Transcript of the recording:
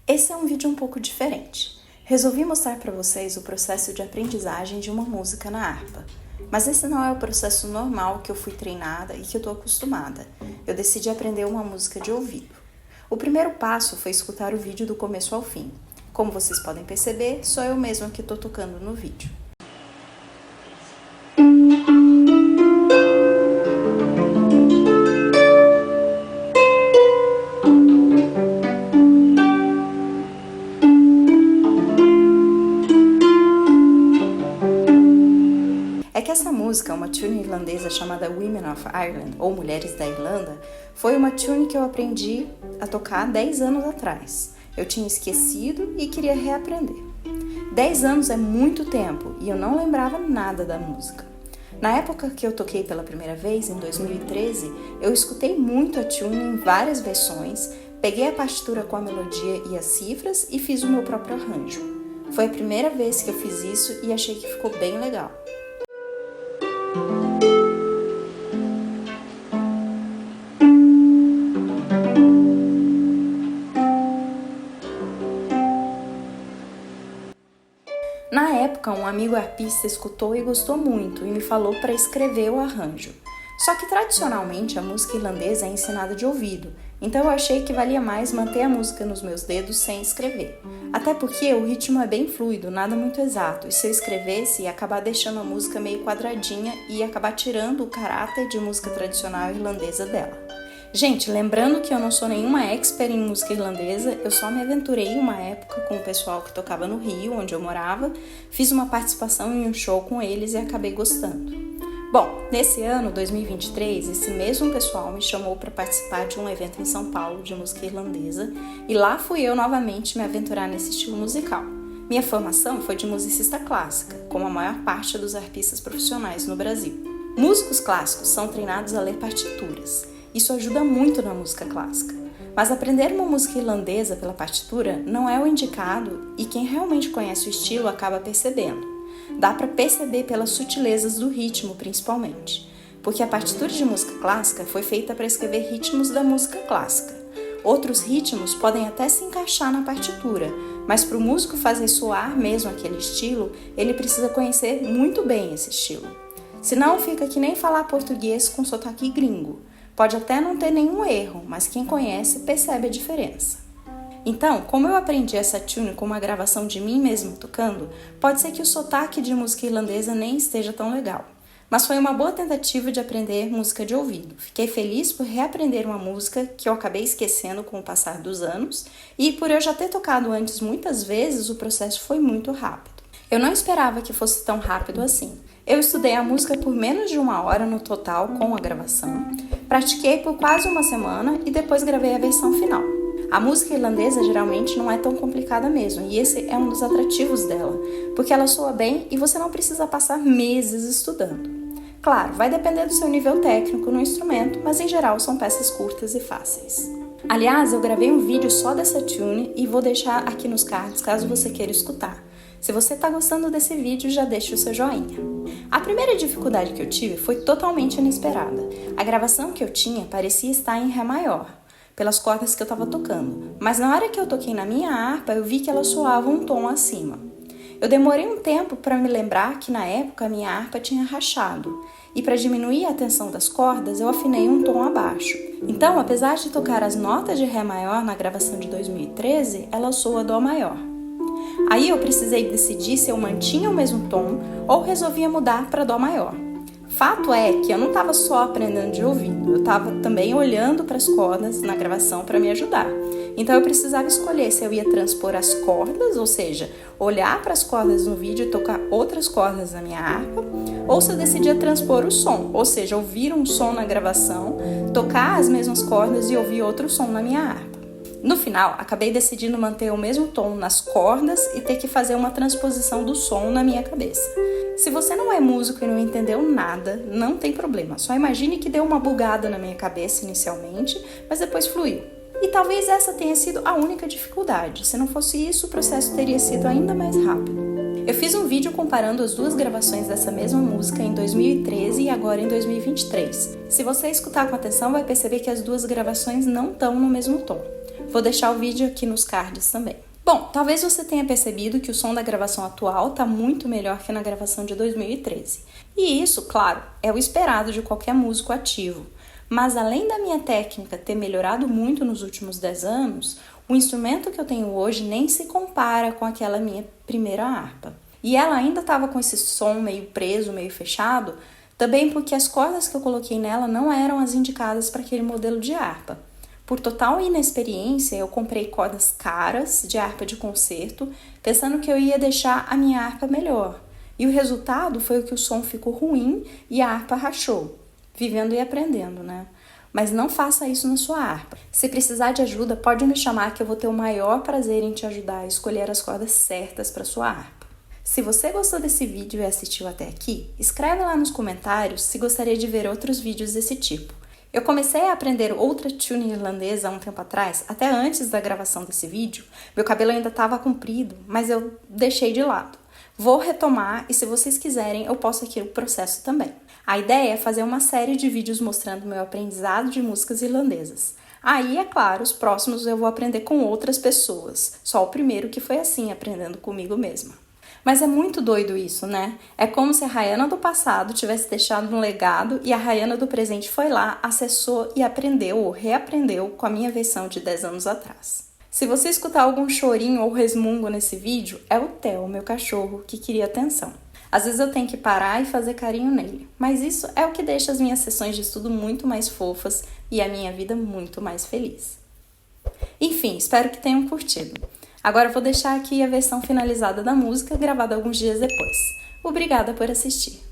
Esse é um vídeo um pouco diferente. Resolvi mostrar para vocês o processo de aprendizagem de uma música na harpa. Mas esse não é o processo normal que eu fui treinada e que eu estou acostumada. Eu decidi aprender uma música de ouvido. O primeiro passo foi escutar o vídeo do começo ao fim. Como vocês podem perceber, sou eu mesma que estou tocando no vídeo. É que essa música, uma tune irlandesa chamada Women of Ireland, ou Mulheres da Irlanda, foi uma tune que eu aprendi a tocar 10 anos atrás. Eu tinha esquecido e queria reaprender. 10 anos é muito tempo e eu não lembrava nada da música. Na época que eu toquei pela primeira vez, em 2013, eu escutei muito a tune em várias versões, peguei a partitura com a melodia e as cifras e fiz o meu próprio arranjo. Foi a primeira vez que eu fiz isso e achei que ficou bem legal. Na época, um amigo arpista escutou e gostou muito e me falou para escrever o arranjo. Só que tradicionalmente a música irlandesa é ensinada de ouvido, então eu achei que valia mais manter a música nos meus dedos sem escrever. Até porque o ritmo é bem fluido, nada muito exato, e se eu escrevesse ia acabar deixando a música meio quadradinha e ia acabar tirando o caráter de música tradicional irlandesa dela. Gente, lembrando que eu não sou nenhuma expert em música irlandesa, eu só me aventurei uma época com o pessoal que tocava no Rio, onde eu morava, fiz uma participação em um show com eles e acabei gostando. Bom, nesse ano, 2023, esse mesmo pessoal me chamou para participar de um evento em São Paulo de música irlandesa e lá fui eu novamente me aventurar nesse estilo musical. Minha formação foi de musicista clássica, como a maior parte dos arpistas profissionais no Brasil. Músicos clássicos são treinados a ler partituras. Isso ajuda muito na música clássica. Mas aprender uma música irlandesa pela partitura não é o indicado e quem realmente conhece o estilo acaba percebendo. Dá para perceber pelas sutilezas do ritmo, principalmente. Porque a partitura de música clássica foi feita para escrever ritmos da música clássica. Outros ritmos podem até se encaixar na partitura, mas para o músico fazer soar mesmo aquele estilo, ele precisa conhecer muito bem esse estilo. Senão fica que nem falar português com sotaque gringo. Pode até não ter nenhum erro, mas quem conhece percebe a diferença. Então, como eu aprendi essa tune com uma gravação de mim mesmo tocando, pode ser que o sotaque de música irlandesa nem esteja tão legal. Mas foi uma boa tentativa de aprender música de ouvido. Fiquei feliz por reaprender uma música que eu acabei esquecendo com o passar dos anos e por eu já ter tocado antes muitas vezes, o processo foi muito rápido. Eu não esperava que fosse tão rápido assim. Eu estudei a música por menos de 1 hora no total com a gravação, pratiquei por quase uma semana e depois gravei a versão final. A música irlandesa geralmente não é tão complicada mesmo, e esse é um dos atrativos dela, porque ela soa bem e você não precisa passar meses estudando. Claro, vai depender do seu nível técnico no instrumento, mas em geral são peças curtas e fáceis. Aliás, eu gravei um vídeo só dessa tune e vou deixar aqui nos cards caso você queira escutar. Se você está gostando desse vídeo, já deixa o seu joinha. A primeira dificuldade que eu tive foi totalmente inesperada. A gravação que eu tinha parecia estar em Ré maior, pelas cordas que eu estava tocando, mas na hora que eu toquei na minha harpa, eu vi que ela soava um tom acima. Eu demorei um tempo para me lembrar que na época a minha harpa tinha rachado, e para diminuir a tensão das cordas, eu afinei um tom abaixo. Então, apesar de tocar as notas de Ré maior na gravação de 2013, ela soa Dó maior. Aí eu precisei decidir se eu mantinha o mesmo tom ou resolvia mudar para Dó maior. Fato é que eu não estava só aprendendo de ouvido, eu estava também olhando para as cordas na gravação para me ajudar. Então eu precisava escolher se eu ia transpor as cordas, ou seja, olhar para as cordas no vídeo e tocar outras cordas na minha harpa, ou se eu decidia transpor o som, ou seja, ouvir um som na gravação, tocar as mesmas cordas e ouvir outro som na minha harpa. No final, acabei decidindo manter o mesmo tom nas cordas e ter que fazer uma transposição do som na minha cabeça. Se você não é músico e não entendeu nada, não tem problema. Só imagine que deu uma bugada na minha cabeça inicialmente, mas depois fluiu. E talvez essa tenha sido a única dificuldade. Se não fosse isso, o processo teria sido ainda mais rápido. Eu fiz um vídeo comparando as duas gravações dessa mesma música em 2013 e agora em 2023. Se você escutar com atenção, vai perceber que as duas gravações não estão no mesmo tom. Vou deixar o vídeo aqui nos cards também. Bom, talvez você tenha percebido que o som da gravação atual está muito melhor que na gravação de 2013. E isso, claro, é o esperado de qualquer músico ativo. Mas além da minha técnica ter melhorado muito nos últimos 10 anos, o instrumento que eu tenho hoje nem se compara com aquela minha primeira harpa. E ela ainda estava com esse som meio preso, meio fechado, também porque as cordas que eu coloquei nela não eram as indicadas para aquele modelo de harpa. Por total inexperiência, eu comprei cordas caras de harpa de concerto, pensando que eu ia deixar a minha harpa melhor. E o resultado foi que o som ficou ruim e a harpa rachou. Vivendo e aprendendo, né? Mas não faça isso na sua harpa. Se precisar de ajuda, pode me chamar que eu vou ter o maior prazer em te ajudar a escolher as cordas certas para sua harpa. Se você gostou desse vídeo e assistiu até aqui, escreve lá nos comentários se gostaria de ver outros vídeos desse tipo. Eu comecei a aprender outra tune irlandesa há um tempo atrás, até antes da gravação desse vídeo. Meu cabelo ainda estava comprido, mas eu deixei de lado. Vou retomar e se vocês quiserem, eu posto aqui o processo também. A ideia é fazer uma série de vídeos mostrando meu aprendizado de músicas irlandesas. Aí, é claro, os próximos eu vou aprender com outras pessoas. Só o primeiro que foi assim, aprendendo comigo mesma. Mas é muito doido isso, né? É como se a Rayana do passado tivesse deixado um legado e a Rayana do presente foi lá, acessou e aprendeu ou reaprendeu com a minha versão de 10 anos atrás. Se você escutar algum chorinho ou resmungo nesse vídeo, é o Theo, meu cachorro, que queria atenção. Às vezes eu tenho que parar e fazer carinho nele, mas isso é o que deixa as minhas sessões de estudo muito mais fofas e a minha vida muito mais feliz. Enfim, espero que tenham curtido. Agora eu vou deixar aqui a versão finalizada da música, gravada alguns dias depois. Obrigada por assistir!